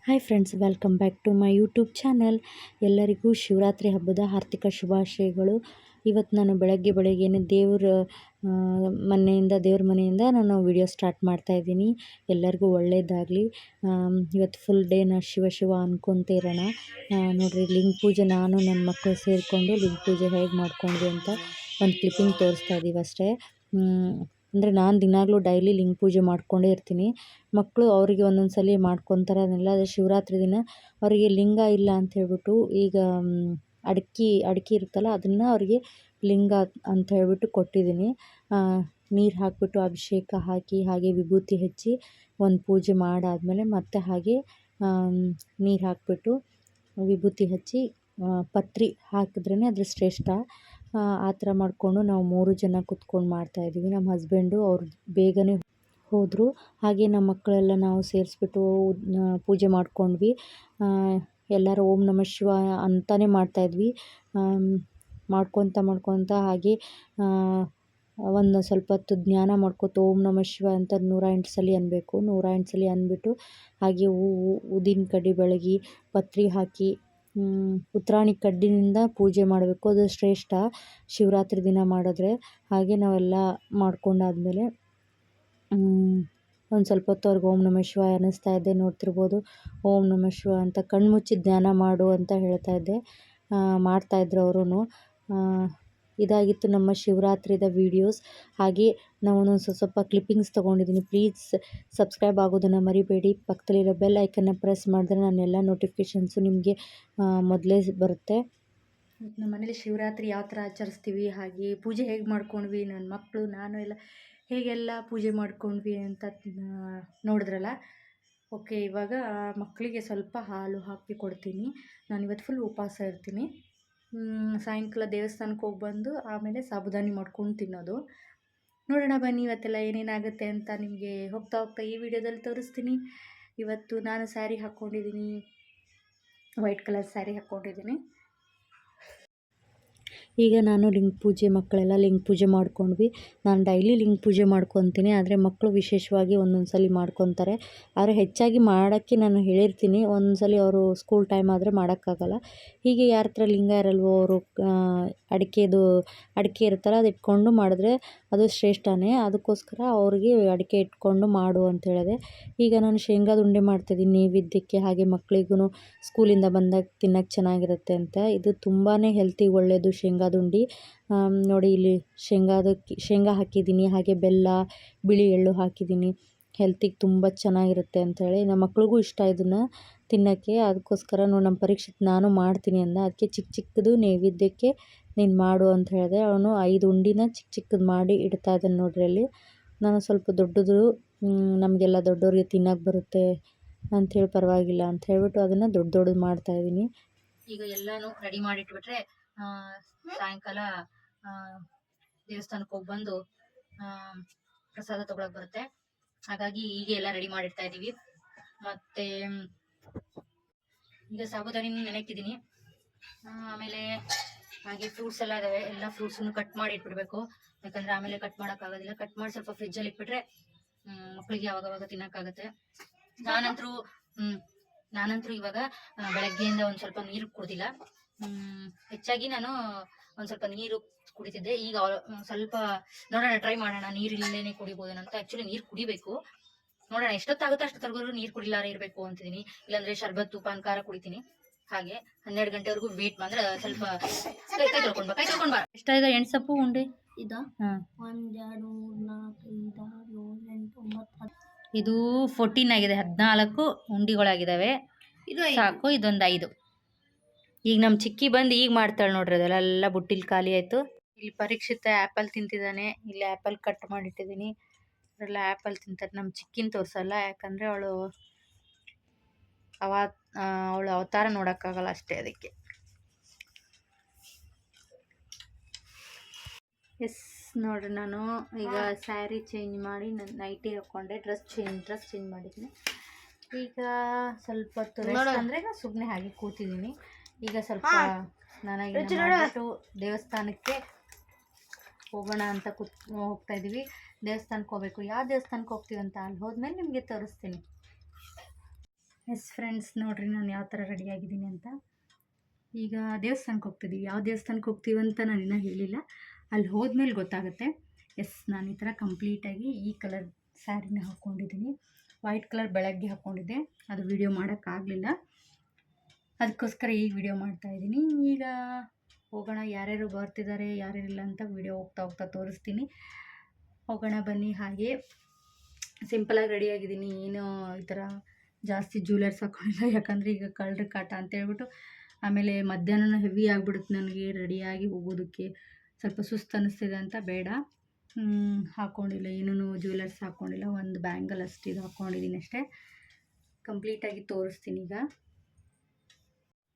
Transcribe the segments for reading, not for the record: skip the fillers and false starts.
Hi friends, welcome back to my YouTube channel. ಎಲ್ಲರಿಗೂ ಶಿವರಾತ್ರಿ ಹಬ್ಬದ ಆರ್ಥಿಕ ಶುಭಾಶಯಗಳು. ಇವತ್ತು ನಾನು ಬೆಳಗ್ಗೆನೇ ದೇವ್ರ ಮನೆಯಿಂದ ನಾನು ವಿಡಿಯೋ ಸ್ಟಾರ್ಟ್ ಮಾಡ್ತಾಯಿದ್ದೀನಿ. ಎಲ್ಲರಿಗೂ ಒಳ್ಳೆಯದಾಗಲಿ. ಇವತ್ತು ಫುಲ್ ಡೇ ಶಿವ ಅನ್ಕೊತ ಇರೋಣ. ನೋಡಿರಿ, ಲಿಂಗ ಪೂಜೆ ನಾನು ನನ್ನ ಮಕ್ಕಳು ಸೇರಿಕೊಂಡು ಲಿಂಗ ಪೂಜೆ ಹೇಗೆ ಮಾಡ್ಕೊಂಡ್ವಿ ಅಂತ ಒಂದು ಕ್ಲಿಪ್ಪಿಂಗ್ ತೋರಿಸ್ತಾ ಇದ್ದೀವಿ ಅಷ್ಟೇ. ಅಂದರೆ ನಾನು ದಿನಾಗಲೂ ಡೈಲಿ ಲಿಂಗ ಪೂಜೆ ಮಾಡ್ಕೊಂಡೇ ಇರ್ತೀನಿ. ಮಕ್ಕಳು ಅವರಿಗೆ ಒಂದೊಂದು ಸಲ ಮಾಡ್ಕೊತಾರೆ. ಅದನ್ನೆಲ್ಲ ಅದೇ ಶಿವರಾತ್ರಿ ದಿನ ಅವರಿಗೆ ಲಿಂಗ ಇಲ್ಲ ಅಂತ ಹೇಳ್ಬಿಟ್ಟು, ಈಗ ಅಡಿಕೆ ಇರುತ್ತಲ್ಲ, ಅದನ್ನು ಅವರಿಗೆ ಲಿಂಗ ಅಂತ ಹೇಳ್ಬಿಟ್ಟು ಕೊಟ್ಟಿದ್ದೀನಿ. ನೀರು ಹಾಕಿಬಿಟ್ಟು ಅಭಿಷೇಕ ಹಾಕಿ ಹಾಗೆ ವಿಭೂತಿ ಹಚ್ಚಿ ಒಂದು ಪೂಜೆ ಮಾಡಾದಮೇಲೆ ಮತ್ತೆ ಹಾಗೆ ನೀರು ಹಾಕಿಬಿಟ್ಟು ವಿಭೂತಿ ಹಚ್ಚಿ ಪತ್ರಿ ಹಾಕಿದ್ರೇ ಅದ್ರ ಶ್ರೇಷ್ಠ. ಆ ಥರ ಮಾಡಿಕೊಂಡು ನಾವು 3 ಜನ ಕುತ್ಕೊಂಡು ಮಾಡ್ತಾಯಿದ್ದೀವಿ. ನಮ್ಮ ಹಸ್ಬೆಂಡು ಅವ್ರು ಬೇಗನೆ ಹೋದರು. ಹಾಗೆ ನಮ್ಮ ಮಕ್ಕಳೆಲ್ಲ ನಾವು ಸೇರಿಸ್ಬಿಟ್ಟು ಪೂಜೆ ಮಾಡ್ಕೊಂಡ್ವಿ. ಎಲ್ಲರೂ ಓಂ ನಮಃ ಶಿವಾಯ ಅಂತಲೇ ಮಾಡ್ತಾಯಿದ್ವಿ. ಮಾಡ್ಕೊತ ಹಾಗೆ ಒಂದು ಸ್ವಲ್ಪ ಹೊತ್ತು ಧ್ಯಾನ ಮಾಡ್ಕೊತ ಓಂ ನಮಃ ಶಿವಾಯ ಅಂತ 108 ಸಲ ಅನ್ನಬೇಕು. 108 ಸಲ ಅಂದ್ಬಿಟ್ಟು ಹಾಗೆ ಊದಿನ ಕಡ್ಡಿ ಬೆಳಗಿ ಪತ್ರಿ ಹಾಕಿ ಉತ್ತರಾಣಿ ಕಡ್ಡಿನಿಂದ ಪೂಜೆ ಮಾಡಬೇಕು. ಅದು ಶ್ರೇಷ್ಠ ಶಿವರಾತ್ರಿ ದಿನ ಮಾಡಿದ್ರೆ. ಹಾಗೆ ನಾವೆಲ್ಲ ಮಾಡ್ಕೊಂಡಾದ್ಮೇಲೆ ಒಂದು ಸ್ವಲ್ಪ ಹೊತ್ತು ಅವ್ರಿಗೆ ಓಂ ನಮಃ ಶಿವಾಯ ಅನ್ನಿಸ್ತಾ ಇದ್ದೆ. ನೋಡ್ತಿರ್ಬೋದು, ಓಂ ನಮಃ ಶಿವಾಯ ಅಂತ ಕಣ್ಮುಚ್ಚಿ ಧ್ಯಾನ ಮಾಡು ಅಂತ ಹೇಳ್ತಾ ಇದ್ದೆ. ಮಾಡ್ತಾಯಿದ್ರು ಅವರು. ಇದಾಗಿತ್ತು ನಮ್ಮ ಶಿವರಾತ್ರಿದ ವೀಡಿಯೋಸ್. ಹಾಗೆ ನಾನು ಸ್ವಲ್ಪ ಕ್ಲಿಪ್ಪಿಂಗ್ಸ್ ತೊಗೊಂಡಿದ್ದೀನಿ. ಪ್ಲೀಸ್ ಸಬ್ಸ್ಕ್ರೈಬ್ ಆಗೋದನ್ನು ಮರಿಬೇಡಿ. ಪಕ್ಕದಲ್ಲಿರೋ ಬೆಲ್ ಐಕನ್ನ ಪ್ರೆಸ್ ಮಾಡಿದ್ರೆ ನನ್ನೆಲ್ಲ ನೋಟಿಫಿಕೇಷನ್ಸು ನಿಮಗೆ ಮೊದಲೇ ಬರುತ್ತೆ. ನಮ್ಮ ಮನೇಲಿ ಶಿವರಾತ್ರಿ ಯಾವ ಥರ ಆಚರಿಸ್ತೀವಿ, ಹಾಗೆ ಪೂಜೆ ಹೇಗೆ ಮಾಡ್ಕೊಂಡ್ವಿ, ನನ್ನ ಮಕ್ಕಳು ನಾನು ಎಲ್ಲ ಹೇಗೆಲ್ಲ ಪೂಜೆ ಮಾಡ್ಕೊಂಡ್ವಿ ಅಂತ ನೋಡಿದ್ರಲ್ಲ. ಓಕೆ, ಇವಾಗ ಮಕ್ಕಳಿಗೆ ಸ್ವಲ್ಪ ಹಾಲು ಹಾಕಿ ಕೊಡ್ತೀನಿ. ನಾನಿವತ್ತು ಫುಲ್ ಉಪವಾಸ ಇರ್ತೀನಿ. ಸಾಯಂಕಾಲ ದೇವಸ್ಥಾನಕ್ಕೆ ಹೋಗಿ ಬಂದು ಆಮೇಲೆ ಸಾಬುದಾನಿ ಮಾಡ್ಕೊಂಡು ತಿನ್ನೋದು. ನೋಡೋಣ ಬನ್ನಿ ಇವತ್ತೆಲ್ಲ ಏನೇನಾಗುತ್ತೆ ಅಂತ ನಿಮಗೆ ಹೋಗ್ತಾ ಈ ವಿಡಿಯೋದಲ್ಲಿ ತೋರಿಸ್ತೀನಿ. ಇವತ್ತು ನಾನು ಸ್ಯಾರಿ ಹಾಕ್ಕೊಂಡಿದ್ದೀನಿ, ವೈಟ್ ಕಲರ್ ಸ್ಯಾರಿ ಹಾಕ್ಕೊಂಡಿದ್ದೀನಿ. ಈಗ ನಾನು ಲಿಂಗ ಪೂಜೆ, ಮಕ್ಕಳೆಲ್ಲ ಲಿಂಗ ಪೂಜೆ ಮಾಡ್ಕೊಂಡ್ವಿ. ನಾನು ಡೈಲಿ ಲಿಂಗ ಪೂಜೆ ಮಾಡ್ಕೊತೀನಿ, ಆದರೆ ಮಕ್ಕಳು ವಿಶೇಷವಾಗಿ ಒಂದೊಂದು ಸಲ ಮಾಡ್ಕೊತಾರೆ. ಆದರೆ ಹೆಚ್ಚಾಗಿ ಮಾಡೋಕ್ಕೆ ನಾನು ಹೇಳಿರ್ತೀನಿ. ಒಂದು ಸಲ ಅವರು ಸ್ಕೂಲ್ ಟೈಮ್ ಆದರೆ ಮಾಡೋಕ್ಕಾಗಲ್ಲ. ಹೀಗೆ ಯಾರ ಹತ್ರ ಲಿಂಗ ಇರಲ್ವೋ ಅವರು ಅಡಿಕೆ ಇರ್ತಾರೆ, ಅದು ಇಟ್ಕೊಂಡು ಮಾಡಿದ್ರೆ ಅದು ಶ್ರೇಷ್ಠನೇ. ಅದಕ್ಕೋಸ್ಕರ ಅವ್ರಿಗೆ ಅಡಿಕೆ ಇಟ್ಕೊಂಡು ಮಾಡು ಅಂತ ಹೇಳಿದೆ. ಈಗ ನಾನು ಶೇಂಗಾದ ಉಂಡೆ ಮಾಡ್ತಾಯಿದ್ದೀನಿ ನೈವೇದ್ಯಕ್ಕೆ. ಹಾಗೆ ಮಕ್ಕಳಿಗೂ ಸ್ಕೂಲಿಂದ ಬಂದಾಗ ತಿನ್ನೋಕ್ಕೆ ಚೆನ್ನಾಗಿರುತ್ತೆ ಅಂತ. ಇದು ತುಂಬಾ ಹೆಲ್ತಿಗೆ ಒಳ್ಳೆಯದು ಶೇಂಗಾದ ಉಂಡೆ. ನೋಡಿ, ಇಲ್ಲಿ ಶೇಂಗಾ ಹಾಕಿದ್ದೀನಿ, ಹಾಗೆ ಬೆಲ್ಲ, ಬಿಳಿ ಎಳ್ಳು ಹಾಕಿದ್ದೀನಿ. ಹೆಲ್ತಿಗೆ ತುಂಬ ಚೆನ್ನಾಗಿರುತ್ತೆ ಅಂಥೇಳಿ ನಮ್ಮ ಮಕ್ಳಿಗೂ ಇಷ್ಟ ಇದನ್ನು ತಿನ್ನೋಕ್ಕೆ. ಅದಕ್ಕೋಸ್ಕರ ನಮ್ಮ ಪರೀಕ್ಷೆಗೆ ನಾನು ಮಾಡ್ತೀನಿ ಅಂದ. ಅದಕ್ಕೆ ಚಿಕ್ಕದು ನೈವೇದ್ಯಕ್ಕೆ ನೀನು ಮಾಡು ಅಂತ ಹೇಳಿದೆ. ಅವನು 5 ಉಂಡಿನ ಚಿಕ್ಕದು ಮಾಡಿ ಇಡ್ತಾ ಇದ್ದಾನೆ. ನೋಡ್ರಿ, ಅಲ್ಲಿ ನಾನು ಸ್ವಲ್ಪ ದೊಡ್ಡದು, ನಮಗೆಲ್ಲ ದೊಡ್ಡವ್ರಿಗೆ ತಿನ್ನೋಕೆ ಬರುತ್ತೆ ಅಂಥೇಳಿ ಪರವಾಗಿಲ್ಲ ಅಂತ ಹೇಳ್ಬಿಟ್ಟು ಅದನ್ನು ದೊಡ್ಡದು ಮಾಡ್ತಾಯಿದ್ದೀನಿ. ಈಗ ಎಲ್ಲನೂ ರೆಡಿ ಮಾಡಿಟ್ಬಿಟ್ರೆ ಸಾಯಂಕಾಲ ದೇವಸ್ಥಾನಕ್ಕೆ ಹೋಗಿ ಬಂದು ಪ್ರಸಾದ ತೊಗೊಳಕ್ಕೆ ಬರುತ್ತೆ. ಹಾಗಾಗಿ ಈಗ ಎಲ್ಲ ರೆಡಿ ಮಾಡಿಡ್ತಾ ಇದ್ದೀವಿ. ಮತ್ತೆ ಈಗ ಸಾಬುದಾನಿ ನೆನೆಕ್ಕಿದ್ದೀನಿ. ಆಮೇಲೆ ಹಾಗೆ ಫ್ರೂಟ್ಸ್ ಎಲ್ಲ ಇದಾವೆ. ಎಲ್ಲ ಫ್ರೂಟ್ಸನ್ನು ಕಟ್ ಮಾಡಿ ಇಟ್ಬಿಡ್ಬೇಕು, ಯಾಕಂದ್ರೆ ಆಮೇಲೆ ಕಟ್ ಮಾಡೋಕ್ಕಾಗೋದಿಲ್ಲ. ಕಟ್ ಮಾಡಿ ಸ್ವಲ್ಪ ಫ್ರಿಜ್ಜಲ್ಲಿ ಇಟ್ಬಿಟ್ರೆ ಮಕ್ಕಳಿಗೆ ಯಾವಾಗವಾಗ ತಿನ್ನೋಕ್ಕಾಗುತ್ತೆ. ನಾನಂತರೂ ಇವಾಗ ಬೆಳಗ್ಗೆಯಿಂದ ಒಂದು ಸ್ವಲ್ಪ ನೀರು ಕುಡ್ದಿಲ್ಲ. ಹೆಚ್ಚಾಗಿ ನಾನು ಒಂದು ಸ್ವಲ್ಪ ನೀರು ಕುಡಿತಿದ್ದೆ. ಈಗ ಸ್ವಲ್ಪ ನೋಡೋಣ, ಟ್ರೈ ಮಾಡೋಣ, ನೀರಿಲ್ಲೇ ಕುಡಿಬೋದೇನೋ ಅಂತ. ಆ್ಯಕ್ಚುಲಿ ನೀರು ಕುಡಿಬೇಕು, ನೋಡೋಣ ಎಷ್ಟೊತ್ತಾಗುತ್ತೆ ಅಷ್ಟೊತ್ತವರೆಗೂ ನೀರು ಕುಡಿಲಾರ ಇರಬೇಕು ಅಂತಿದ್ದೀನಿ. ಇಲ್ಲಾಂದರೆ ಶರ್ಬತ್ತು ಪಾನಕಾರ ಕುಡಿತೀನಿ. ಹಾಗೆ 12 ಗಂಟೆವರೆಗೂ ವೇಟ್ ಮಾಡಿದ್ರೆ ಸ್ವಲ್ಪ ಕೈ ತೊಳ್ಕೊಂಡು ಬಾ. ಎಷ್ಟಾಗಿದೆ ಎಣ್ಸಪ್ಪು ಉಂಡೆ? ಇದು 1 2 3 4 5 6 7 8 9 ಇದು 14 ಆಗಿದೆ. 14 ಉಂಡಿಗಳಾಗಿದ್ದಾವೆ. ಇದು ಸಾಕು, ಇದೊಂದು 5. ಈಗ ನಮ್ಮ ಚಿಕ್ಕಿ ಬಂದು ಈಗ ಮಾಡ್ತಾಳೆ ನೋಡ್ರಿ. ಅದೆಲ್ಲ ಬುಟ್ಟಿಲಿ ಖಾಲಿ ಆಯಿತು. ಇಲ್ಲಿ ಪರೀಕ್ಷಿತ ಆ್ಯಪಲ್ ತಿಂತಿದ್ದಾನೆ. ಇಲ್ಲಿ ಆ್ಯಪಲ್ ಕಟ್ ಮಾಡಿಟ್ಟಿದ್ದೀನಿ. ಅವರೆಲ್ಲ ಆ್ಯಪಲ್ ತಿಂತಾರೆ. ನಮ್ಮ ಚಿಕ್ಕಿನ ತೋರಿಸಲ್ಲ, ಯಾಕಂದರೆ ಅವಳು ಅವತಾರ ನೋಡೋಕ್ಕಾಗಲ್ಲ ಅಷ್ಟೇ, ಅದಕ್ಕೆ. ಎಸ್, ನೋಡ್ರಿ, ನಾನು ಈಗ ಸ್ಯಾರಿ ಚೇಂಜ್ ಮಾಡಿ ನನ್ನ ನೈಟಿ ಹಾಕ್ಕೊಂಡೆ. ಡ್ರೆಸ್ ಚೇಂಜ್ ಮಾಡಿದ್ದೀನಿ. ಈಗ ಸ್ವಲ್ಪ ಹೊತ್ತು ರೆಸ್ಟ್, ಅಂದರೆ ಸುಮ್ಮನೆ ಹಾಗೆ ಕೂತಿದ್ದೀನಿ. ಈಗ ಸ್ವಲ್ಪ ಸ್ನಾನ ದೇವಸ್ಥಾನಕ್ಕೆ ಹೋಗೋಣ ಅಂತ ಹೋಗ್ತಾ ಇದ್ದೀವಿ. ದೇವಸ್ಥಾನಕ್ಕೆ ಹೋಗ್ಬೇಕು. ಯಾವ ದೇವಸ್ಥಾನಕ್ಕೆ ಹೋಗ್ತೀವಿ ಅಂತ ಅಲ್ಲಿ ಹೋದ್ಮೇಲೆ ನಿಮಗೆ ತೋರಿಸ್ತೀನಿ. ಎಸ್ ಫ್ರೆಂಡ್ಸ್, ನೋಡಿರಿ ನಾನು ಯಾವ ಥರ ರೆಡಿಯಾಗಿದ್ದೀನಿ ಅಂತ. ಈಗ ದೇವಸ್ಥಾನಕ್ಕೆ ಹೋಗ್ತಿದ್ದೀವಿ. ಯಾವ ದೇವಸ್ಥಾನಕ್ಕೆ ಹೋಗ್ತೀವಿ ಅಂತ ನಾನು ಇನ್ನೂ ಹೇಳಿಲ್ಲ. ಅಲ್ಲಿ ಹೋದ್ಮೇಲೆ ಗೊತ್ತಾಗುತ್ತೆ. ಎಸ್, ನಾನು ಈ ಥರ ಕಂಪ್ಲೀಟಾಗಿ ಈ ಕಲರ್ ಸ್ಯಾರಿನ ಹಾಕ್ಕೊಂಡಿದ್ದೀನಿ. ವೈಟ್ ಕಲರ್ ಬೆಳಗ್ಗೆ ಹಾಕ್ಕೊಂಡಿದ್ದೆ, ಅದು ವಿಡಿಯೋ ಮಾಡೋಕ್ಕಾಗಲಿಲ್ಲ. ಅದಕ್ಕೋಸ್ಕರ ಈಗ ವಿಡಿಯೋ ಮಾಡ್ತಾಯಿದ್ದೀನಿ. ಈಗ ಹೋಗೋಣ. ಯಾರ್ಯಾರು ಬರ್ತಿದ್ದಾರೆ ಯಾರ್ಯಾರಿಲ್ಲ ಅಂತ ವಿಡಿಯೋ ಹೋಗ್ತಾ ಹೋಗ್ತಾ ತೋರಿಸ್ತೀನಿ. ಹೋಗೋಣ ಬನ್ನಿ. ಹಾಗೆ ಸಿಂಪಲಾಗಿ ರೆಡಿಯಾಗಿದ್ದೀನಿ. ಏನು ಈ ಥರ ಜಾಸ್ತಿ ಜ್ಯುವೆಲರ್ಸ್ ಹಾಕ್ಕೊಂಡಿಲ್ಲ, ಯಾಕಂದರೆ ಈಗ ಕಳ್ಳರ ಕಾಟ ಅಂತೇಳ್ಬಿಟ್ಟು. ಆಮೇಲೆ ಮಧ್ಯಾಹ್ನ ಹೆವಿ ಆಗಿಬಿಡುತ್ತೆ ನನಗೆ ರೆಡಿಯಾಗಿ ಹೋಗೋದಕ್ಕೆ, ಸ್ವಲ್ಪ ಸುಸ್ತು ಅನ್ನಿಸ್ತಿದೆ ಅಂತ ಬೇಡ. ಹಾಕ್ಕೊಂಡಿಲ್ಲ, ಏನೂ ಜ್ಯುವೆಲರ್ಸ್ ಹಾಕ್ಕೊಂಡಿಲ್ಲ. ಒಂದು ಬ್ಯಾಂಗಲ್ ಅಷ್ಟು ಇದು ಹಾಕ್ಕೊಂಡಿದ್ದೀನಿ ಅಷ್ಟೇ. ಕಂಪ್ಲೀಟಾಗಿ ತೋರಿಸ್ತೀನಿ ಈಗ.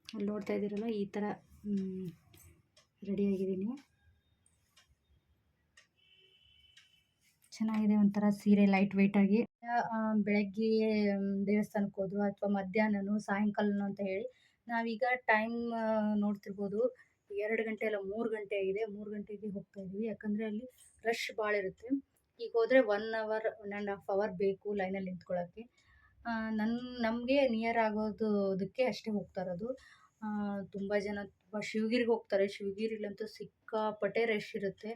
ಅಲ್ಲಿ ನೋಡ್ತಾ ಇದ್ದೀರಲ್ಲ, ಈ ಥರ ರೆಡಿಯಾಗಿದ್ದೀನಿ. ಚೆನ್ನಾಗಿದೆ, ಒಂಥರ ಸೀರೆ ಲೈಟ್ ವೆಯ್ಟಾಗಿ. ಬೆಳಗ್ಗೆ ದೇವಸ್ಥಾನಕ್ಕೆ ಹೋದ್ರು ಅಥವಾ ಮಧ್ಯಾಹ್ನನೋ ಸಾಯಂಕಾಲನೋ ಅಂತ ಹೇಳಿ ನಾವೀಗ ಟೈಮ್ ನೋಡ್ತಿರ್ಬೋದು. 2 ಗಂಟೆ ಅಲ್ಲ 3 ಗಂಟೆ ಆಗಿದೆ. 3 ಗಂಟೆಗೆ ಹೋಗ್ತಾ ಇದ್ವಿ, ಯಾಕಂದರೆ ಅಲ್ಲಿ ರಶ್ ಭಾಳ ಇರುತ್ತೆ. ಈಗ ಹೋದರೆ 1 ಅವರ್ 1.5 ಅವರ್ ಬೇಕು ಲೈನಲ್ಲಿ ನಿಂತ್ಕೊಳ್ಳೋಕ್ಕೆ. ನಮಗೆ ನಿಯರ್ ಆಗೋದಕ್ಕೆ ಅಷ್ಟೇ ಹೋಗ್ತಾ ಇರೋದು. ತುಂಬ ಜನ ಶಿವಗಿರಿಗೆ ಹೋಗ್ತಾರೆ. ಶಿವಗಿರಿಲಂತೂ ಸಿಕ್ಕಾಪಟ್ಟೆ ರಶ್ ಇರುತ್ತೆ,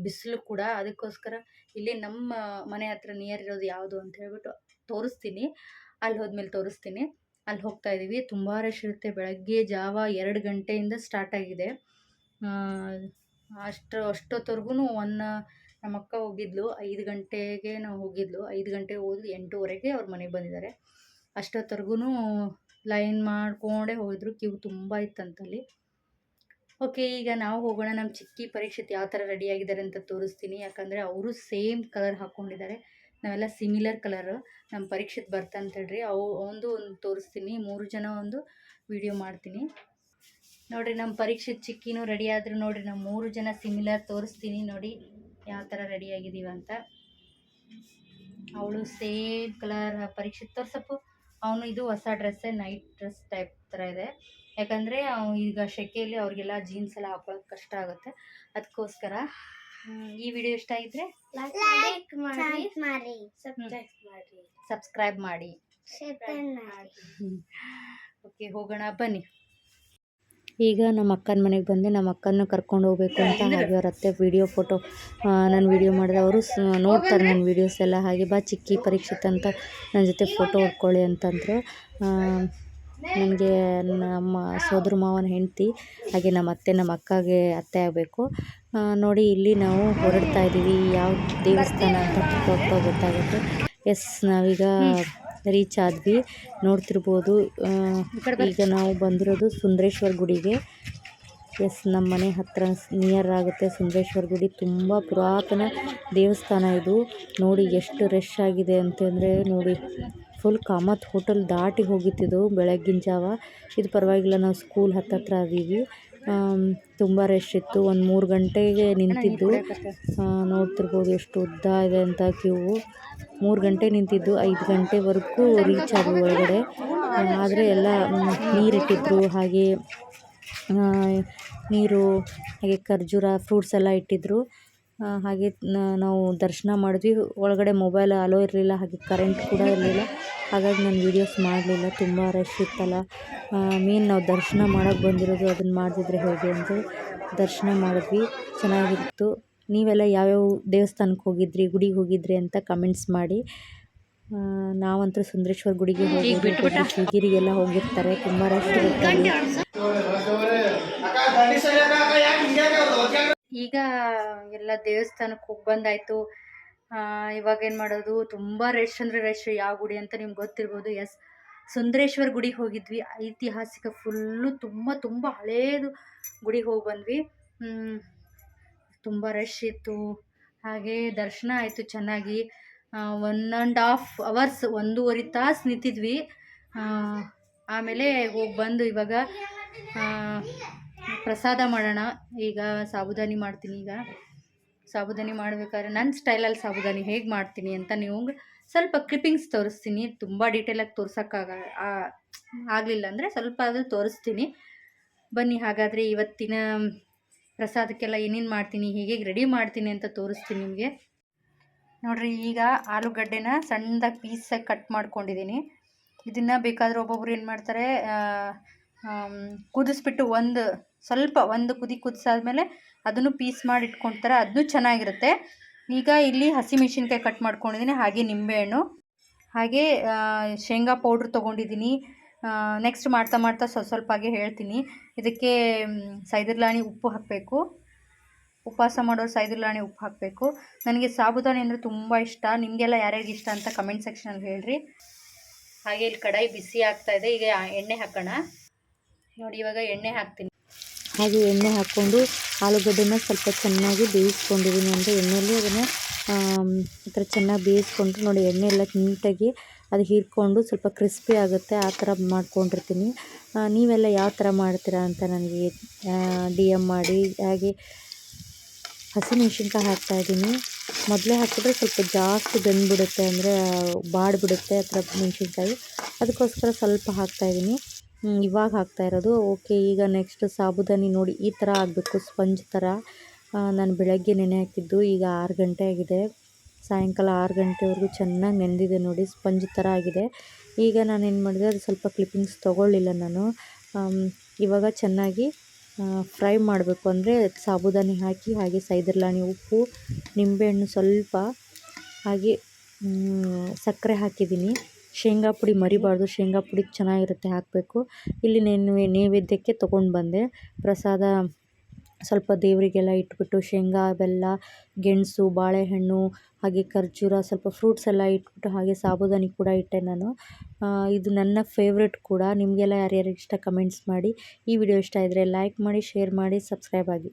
ಬಿಸಿಲು ಕೂಡ. ಅದಕ್ಕೋಸ್ಕರ ಇಲ್ಲಿ ನಮ್ಮ ಮನೆ ಹತ್ರ ನಿಯರ್ ಇರೋದು ಯಾವುದು ಅಂತ ಹೇಳ್ಬಿಟ್ಟು ತೋರಿಸ್ತೀನಿ. ಅಲ್ಲಿ ಹೋದ್ಮೇಲೆ ತೋರಿಸ್ತೀನಿ. ಅಲ್ಲಿ ಹೋಗ್ತಾ ಇದ್ದೀವಿ. ತುಂಬ ರಶ್ ಇರುತ್ತೆ. ಬೆಳಗ್ಗೆ ಜಾವ 2 ಗಂಟೆಯಿಂದ ಸ್ಟಾರ್ಟ್ ಆಗಿದೆ. ಅಷ್ಟೊತ್ತವರೆಗೂ ನಮ್ಮ ಅಕ್ಕ ಹೋಗಿದ್ಲು. 5 ಗಂಟೆಗೆ ನಾವು ಹೋಗಿದ್ಲು. 5 ಗಂಟೆಗೆ ಹೋದ್ಲು, 8:30ಗೆ ಅವ್ರ ಮನೆಗೆ ಬಂದಿದ್ದಾರೆ. ಅಷ್ಟೊತ್ತವರೆಗೂ ಲೈನ್ ಮಾಡ್ಕೊಂಡೇ ಹೋಗಿದ್ರು. ಕ್ಯೂ ತುಂಬ ಇತ್ತಂತಲ್ಲಿ. ಓಕೆ, ಈಗ ನಾವು ಹೋಗೋಣ. ನಮ್ಮ ಚಿಕ್ಕಿ ಪರೀಕ್ಷಿತ್ ಯಾವ ಥರ ರೆಡಿಯಾಗಿದ್ದಾರೆ ಅಂತ ತೋರಿಸ್ತೀನಿ. ಯಾಕಂದರೆ ಅವರು ಸೇಮ್ ಕಲರ್ ಹಾಕ್ಕೊಂಡಿದ್ದಾರೆ, ನಾವೆಲ್ಲ ಸಿಮಿಲರ್ ಕಲರು. ನಮ್ಮ ಪರೀಕ್ಷಿತ್ ಬರ್ತಾನಂತೇಳ್ರಿ, ಒಂದು ತೋರಿಸ್ತೀನಿ. 3 ಜನ ಒಂದು ವಿಡಿಯೋ ಮಾಡ್ತೀನಿ. ನೋಡಿರಿ, ನಮ್ಮ ಪರೀಕ್ಷಿತ್ ಚಿಕ್ಕಿನೂ ರೆಡಿ ಆದರು. ನೋಡಿರಿ, ನಾವು 3 ಜನ ಸಿಮಿಲರ್ ತೋರಿಸ್ತೀನಿ. ನೋಡಿ ಯಾವ ಥರ ರೆಡಿಯಾಗಿದ್ದೀವಿ ಅಂತ. ಅವಳು ಸೇಮ್ ಕಲರ್ ಪರೀಕ್ಷಿತ್ ತೋರ್ಸಪ್ಪು. ಅವನು ಇದು ಹೊಸ ಡ್ರೆಸ್ಸೇ, ನೈಟ್ ಡ್ರೆಸ್ ಟೈಪ್ ಥರ ಇದೆ. ಯಾಕಂದರೆ ಈಗ ಸೆಕೆಯಲ್ಲಿ ಅವ್ರಿಗೆಲ್ಲ ಜೀನ್ಸ್ ಎಲ್ಲ ಹಾಕೊಳ್ಳೋದು ಕಷ್ಟ ಆಗುತ್ತೆ. ಅದಕ್ಕೋಸ್ಕರ ಈ ವಿಡಿಯೋ ಇಷ್ಟ ಆಗಿದ್ರೆ ಸಬ್ಸ್ಕ್ರೈಬ್ ಮಾಡಿ. ಓಕೆ, ಹೋಗೋಣ ಬನ್ನಿ. ಈಗ ನಮ್ಮ ಅಕ್ಕನ ಮನೆಗೆ ಬಂದೆ. ನಮ್ಮ ಅಕ್ಕನ ಕರ್ಕೊಂಡು ಹೋಗ್ಬೇಕು ಅಂತ ಹಾಗೆ ಅವ್ರ ಅತ್ತೆ ಫೋಟೋ ನಾನು ವಿಡಿಯೋ ಮಾಡಿದೆ. ಅವರು ನೋಡ್ತಾರೆ ನನ್ನ ವೀಡಿಯೋಸ್ ಎಲ್ಲ. ಹಾಗೆ ಬಾ ಚಿಕ್ಕಿ ಪರೀಕ್ಷಿತ್ ಅಂತ ನನ್ನ ಜೊತೆ ಫೋಟೋ ಹೊಡ್ಕೊಳ್ಳಿ ಅಂತಂದರು. ನನಗೆ ನಮ್ಮ ಸೋದರ ಮಾವನ ಹೆಂಡತಿ, ಹಾಗೆ ನಮ್ಮ ಅತ್ತೆ, ನಮ್ಮ ಅಕ್ಕಗೆ ಅತ್ತೆ ಆಗಬೇಕು. ನೋಡಿ, ಇಲ್ಲಿ ನಾವು ಹೊರಡ್ತಾ ಇದ್ದೀವಿ. ಯಾವ ದೇವಸ್ಥಾನ ಅಂತ ಹೋಗ್ತಾ ಗೊತ್ತಾಗುತ್ತೆ. ಎಸ್, ನಾವೀಗ ರೀಚ್ ಆದ್ವಿ. ನೋಡ್ತಿರ್ಬೋದು, ಈಗ ನಾವು ಬಂದಿರೋದು ಸುಂದರೇಶ್ವರ ಗುಡಿಗೆ. ಎಸ್, ನಮ್ಮ ಮನೆ ಹತ್ತಿರ ನಿಯರ್ ಆಗುತ್ತೆ ಸುಂದರೇಶ್ವರ ಗುಡಿ. ತುಂಬ ಪುರಾತನ ದೇವಸ್ಥಾನ ಇದು. ನೋಡಿ ಎಷ್ಟು ರಶ್ ಆಗಿದೆ ಅಂತಂದರೆ, ನೋಡಿ ಫುಲ್ ಕಾಮತ್ ಹೋಟೆಲ್ ದಾಟಿ ಹೋಗಿತ್ತಿದ್ದು ಬೆಳಗ್ಗಿನ ಜಾವ. ಇದು ಪರವಾಗಿಲ್ಲ, ನಾವು ಸ್ಕೂಲ್ ಹತ್ತತ್ರ ಅದೀವಿ. ತುಂಬ ರಶ್ ಇತ್ತು. ಒಂದು 3 ಗಂಟೆಗೆ ನಿಂತಿದ್ದು. ನೋಡ್ತಿರ್ಬೋದು ಎಷ್ಟು ಉದ್ದ ಇದೆ ಅಂತ ಕ್ಯೂ. 3 ಗಂಟೆ ನಿಂತಿದ್ದು, 5 ಗಂಟೆವರೆಗೂ ರೀಚ್ ಆದ್ವಿ ಒಳಗಡೆ. ಆದರೆ ಎಲ್ಲ ನೀರಿಟ್ಟಿದ್ರು, ಹಾಗೆ ನೀರು, ಹಾಗೆ ಖರ್ಜೂರ, ಫ್ರೂಟ್ಸ್ ಎಲ್ಲ ಇಟ್ಟಿದ್ರು. ಹಾಗೆ ನಾವು ದರ್ಶನ ಮಾಡಿದ್ವಿ. ಒಳಗಡೆ ಮೊಬೈಲ್ ಅಲೋ ಇರಲಿಲ್ಲ, ಹಾಗೆ ಕರೆಂಟ್ ಕೂಡ ಇರಲಿಲ್ಲ. ಹಾಗಾಗಿ ನಾನು ವೀಡಿಯೋಸ್ ಮಾಡಲಿಲ್ಲ, ತುಂಬ ರಶ್ ಇತ್ತಲ್ಲ. ಮೇನ್ ನಾವು ದರ್ಶನ ಮಾಡೋಕ್ಕೆ ಬಂದಿರೋದು, ಅದನ್ನು ಮಾಡದಿದ್ರೆ ಹೇಗೆ ಅಂತ ದರ್ಶನ ಮಾಡಿದ್ವಿ. ಚೆನ್ನಾಗಿತ್ತು. ನೀವೆಲ್ಲ ಯಾವ್ಯಾವ ದೇವಸ್ಥಾನಕ್ಕೆ ಹೋಗಿದ್ರಿ, ಗುಡಿಗೆ ಹೋಗಿದ್ರಿ ಅಂತ ಕಮೆಂಟ್ಸ್ ಮಾಡಿ. ನಾವಂತೂ ಸುಂದರೇಶ್ವರ ಗುಡಿಗೆ ಹೋಗಿದ್ವಿ. ಶಿವಗಿರಿಗೆಲ್ಲ ಹೋಗಿರ್ತಾರೆ, ತುಂಬ ರಶ್ ಇರುತ್ತೆ. ಈಗ ಎಲ್ಲ ದೇವಸ್ಥಾನಕ್ಕೆ ಹೋಗಿ ಬಂದಾಯಿತು. ಇವಾಗ ಏನು ಮಾಡೋದು, ತುಂಬ ರಶ್ ಅಂದರೆ ರಶ್. ಯಾವ ಗುಡಿ ಅಂತ ನಿಮ್ಗೆ ಗೊತ್ತಿರ್ಬೋದು. ಎಸ್, ಸುಂದರೇಶ್ವರ ಗುಡಿಗೆ ಹೋಗಿದ್ವಿ. ಐತಿಹಾಸಿಕ ಫುಲ್ಲು ತುಂಬ ಹಳೇದು ಗುಡಿಗೆ ಹೋಗಿ ಬಂದ್ವಿ. ತುಂಬ ರಶ್ ಇತ್ತು. ಹಾಗೆ ದರ್ಶನ ಆಯಿತು ಚೆನ್ನಾಗಿ. 1.5 ಅವರ್ಸ್, 1.5 ತಾಸು ನಿಂತಿದ್ವಿ. ಆಮೇಲೆ ಹೋಗಿ ಬಂದು ಇವಾಗ ಪ್ರಸಾದ ಮಾಡೋಣ. ಈಗ ಸಾಬುದಾನಿ ಮಾಡ್ತೀನಿ. ಈಗ ಸಾಬುದಾನಿ ಮಾಡಬೇಕಾದ್ರೆ ನನ್ನ ಸ್ಟೈಲಲ್ಲಿ ಸಾಬುದಾನಿ ಹೇಗೆ ಮಾಡ್ತೀನಿ ಅಂತ ನೀವು ಸ್ವಲ್ಪ ಕ್ಲಿಪ್ಪಿಂಗ್ಸ್ ತೋರಿಸ್ತೀನಿ. ತುಂಬ ಡೀಟೇಲಾಗಿ ಆಗಲಿಲ್ಲ ಅಂದರೆ ಸ್ವಲ್ಪ ಅದು ತೋರಿಸ್ತೀನಿ. ಬನ್ನಿ, ಹಾಗಾದರೆ ಇವತ್ತಿನ ಪ್ರಸಾದಕ್ಕೆಲ್ಲ ಏನೇನು ಮಾಡ್ತೀನಿ, ಹೇಗೆ ರೆಡಿ ಮಾಡ್ತೀನಿ ಅಂತ ತೋರಿಸ್ತೀನಿ ನಿಮಗೆ. ನೋಡಿರಿ, ಈಗ ಆಲೂಗಡ್ಡೆನ ಸಣ್ಣದಾಗಿ ಪೀಸಾಗಿ ಕಟ್ ಮಾಡ್ಕೊಂಡಿದ್ದೀನಿ. ಇದನ್ನು ಬೇಕಾದರೆ ಒಬ್ಬೊಬ್ರು ಏನು ಮಾಡ್ತಾರೆ, ಕುದಿಸ್ಬಿಟ್ಟು ಒಂದು ಕುದಿ ಕುದಿಸಾದ್ಮೇಲೆ ಅದನ್ನು ಪೀಸ್ ಮಾಡಿ ಇಟ್ಕೊಳ್ತಾರೆ, ಅದನ್ನು ಚೆನ್ನಾಗಿರುತ್ತೆ. ಈಗ ಇಲ್ಲಿ ಹಸಿಮೆಣಸಿನ್ಕಾಯಿ ಕಟ್ ಮಾಡ್ಕೊಂಡಿದ್ದೀನಿ, ಹಾಗೆ ನಿಂಬೆಹಣ್ಣು, ಹಾಗೆ ಶೇಂಗಾ ಪೌಡ್ರ್ ತೊಗೊಂಡಿದ್ದೀನಿ. ನೆಕ್ಸ್ಟ್ ಮಾಡ್ತಾ ಸ್ವಲ್ಪ ಹಾಗೆ ಹೇಳ್ತೀನಿ. ಇದಕ್ಕೆ ಸೈದರ್ಲಾಣಿ ಉಪ್ಪು ಹಾಕಬೇಕು. ಉಪವಾಸ ಮಾಡೋರು ಸೈದರ್ಲಾಣಿ ಉಪ್ಪು ಹಾಕಬೇಕು. ನನಗೆ ಸಾಬುದಾನಿ ಅಂದರೆ ತುಂಬ ಇಷ್ಟ. ನಿಮಗೆಲ್ಲ ಯಾರ್ಯಾರಿಗೆ ಇಷ್ಟ ಅಂತ ಕಮೆಂಟ್ ಸೆಕ್ಷನಲ್ಲಿ ಹೇಳ್ರಿ. ಹಾಗೆ ಇಲ್ಲಿ ಕಡಾಯಿ ಬಿಸಿ ಆಗ್ತಾಯಿದೆ. ಈಗ ಎಣ್ಣೆ ಹಾಕೋಣ. ನೋಡಿ, ಇವಾಗ ಎಣ್ಣೆ ಹಾಕ್ತೀನಿ. ಹಾಗೆ ಎಣ್ಣೆ ಹಾಕ್ಕೊಂಡು ಆಲೂಗಡ್ಡೆನ ಸ್ವಲ್ಪ ಚೆನ್ನಾಗಿ ಬೇಯಿಸ್ಕೊಂಡಿದ್ದೀನಿ. ಅಂದರೆ ಎಣ್ಣೆಯಲ್ಲಿ ಅದನ್ನು ಈ ಥರ ಚೆನ್ನಾಗಿ ಬೇಯಿಸ್ಕೊಂಡ್ರೆ ನೋಡಿ, ಎಣ್ಣೆ ಎಲ್ಲ ನೀಟಾಗಿ ಅದು ಹೀರ್ಕೊಂಡು ಸ್ವಲ್ಪ ಕ್ರಿಸ್ಪಿ ಆಗುತ್ತೆ. ಆ ಥರ ಮಾಡ್ಕೊಂಡಿರ್ತೀನಿ. ನೀವೆಲ್ಲ ಯಾವ ಥರ ಮಾಡ್ತೀರಾ ಅಂತ ನನಗೆ DM ಮಾಡಿ. ಹಾಗೆ ಹಸಿಮೆಣ್ಸಿನ್ಕಾಯಿ ಹಾಕ್ತಾಯಿದ್ದೀನಿ. ಮೊದಲೇ ಹಾಕಿದ್ರೆ ಸ್ವಲ್ಪ ಜಾಸ್ತಿ ಬೆಂದ್ಬಿಡುತ್ತೆ, ಅಂದರೆ ಬಾಡಿಬಿಡುತ್ತೆ ಆ ಥರ ಮೆಣಸಿನ್ಕಾಯಿ. ಅದಕ್ಕೋಸ್ಕರ ಸ್ವಲ್ಪ ಹಾಕ್ತಾಯಿದ್ದೀನಿ. ಇವಾಗ ಹಾಕ್ತಾಯಿರೋದು. ಓಕೆ, ಈಗ ನೆಕ್ಸ್ಟ್ ಸಾಬುದಾನಿ ನೋಡಿ ಈ ಥರ ಆಗಬೇಕು, ಸ್ಪಂಜ್ ಥರ. ನಾನು ಬೆಳಗ್ಗೆ ನೆನೆ ಹಾಕಿದ್ದು, ಈಗ 6 ಗಂಟೆ ಆಗಿದೆ. ಸಾಯಂಕಾಲ 6 ಗಂಟೆವರೆಗೂ ಚೆನ್ನಾಗಿ ನೆಂದಿದೆ ನೋಡಿ, ಸ್ಪಂಜ್ ಥರ ಆಗಿದೆ. ಈಗ ನಾನೇನು ಮಾಡಿದೆ, ಅದು ಸ್ವಲ್ಪ ಕ್ಲಿಪ್ಪಿಂಗ್ಸ್ ತೊಗೊಳ್ಳಿಲ್ಲ ನಾನು. ಇವಾಗ ಚೆನ್ನಾಗಿ ಫ್ರೈ ಮಾಡಬೇಕು. ಅಂದರೆ ಸಾಬುದಾನಿ ಹಾಕಿ, ಹಾಗೆ ಸೈದರ್ಲಾಣಿ ಉಪ್ಪು, ನಿಂಬೆಹಣ್ಣು ಸ್ವಲ್ಪ, ಹಾಗೆ ಸಕ್ಕರೆ ಹಾಕಿದ್ದೀನಿ. ಶೇಂಗಾ ಪುಡಿ ಮರಿಬಾರ್ದು, ಶೇಂಗಾ ಪುಡಿ ಚೆನ್ನಾಗಿರುತ್ತೆ, ಹಾಕಬೇಕು. ಇಲ್ಲಿ ನೈವೇದ್ಯಕ್ಕೆ ತೊಗೊಂಡು ಬಂದೆ ಪ್ರಸಾದ. ಸ್ವಲ್ಪ ದೇವರಿಗೆಲ್ಲ ಇಟ್ಬಿಟ್ಟು ಶೇಂಗಾ, ಬೆಲ್ಲ, ಗೆಣಸು, ಬಾಳೆಹಣ್ಣು, ಹಾಗೆ ಖರ್ಜೂರ, ಸ್ವಲ್ಪ ಫ್ರೂಟ್ಸ್ ಎಲ್ಲ ಇಟ್ಬಿಟ್ಟು, ಹಾಗೆ ಸಾಬುದಾನಿ ಕೂಡ ಇಟ್ಟೆ ನಾನು. ಇದು ನನ್ನ ಫೇವ್ರೆಟ್ ಕೂಡ. ನಿಮಗೆಲ್ಲ ಯಾರ್ಯಾರಿಗೆ ಇಷ್ಟ ಕಮೆಂಟ್ಸ್ ಮಾಡಿ. ಈ ವಿಡಿಯೋ ಇಷ್ಟ ಇದ್ದರೆ ಲೈಕ್ ಮಾಡಿ, ಶೇರ್ ಮಾಡಿ, ಸಬ್ಸ್ಕ್ರೈಬ್ ಆಗಿ.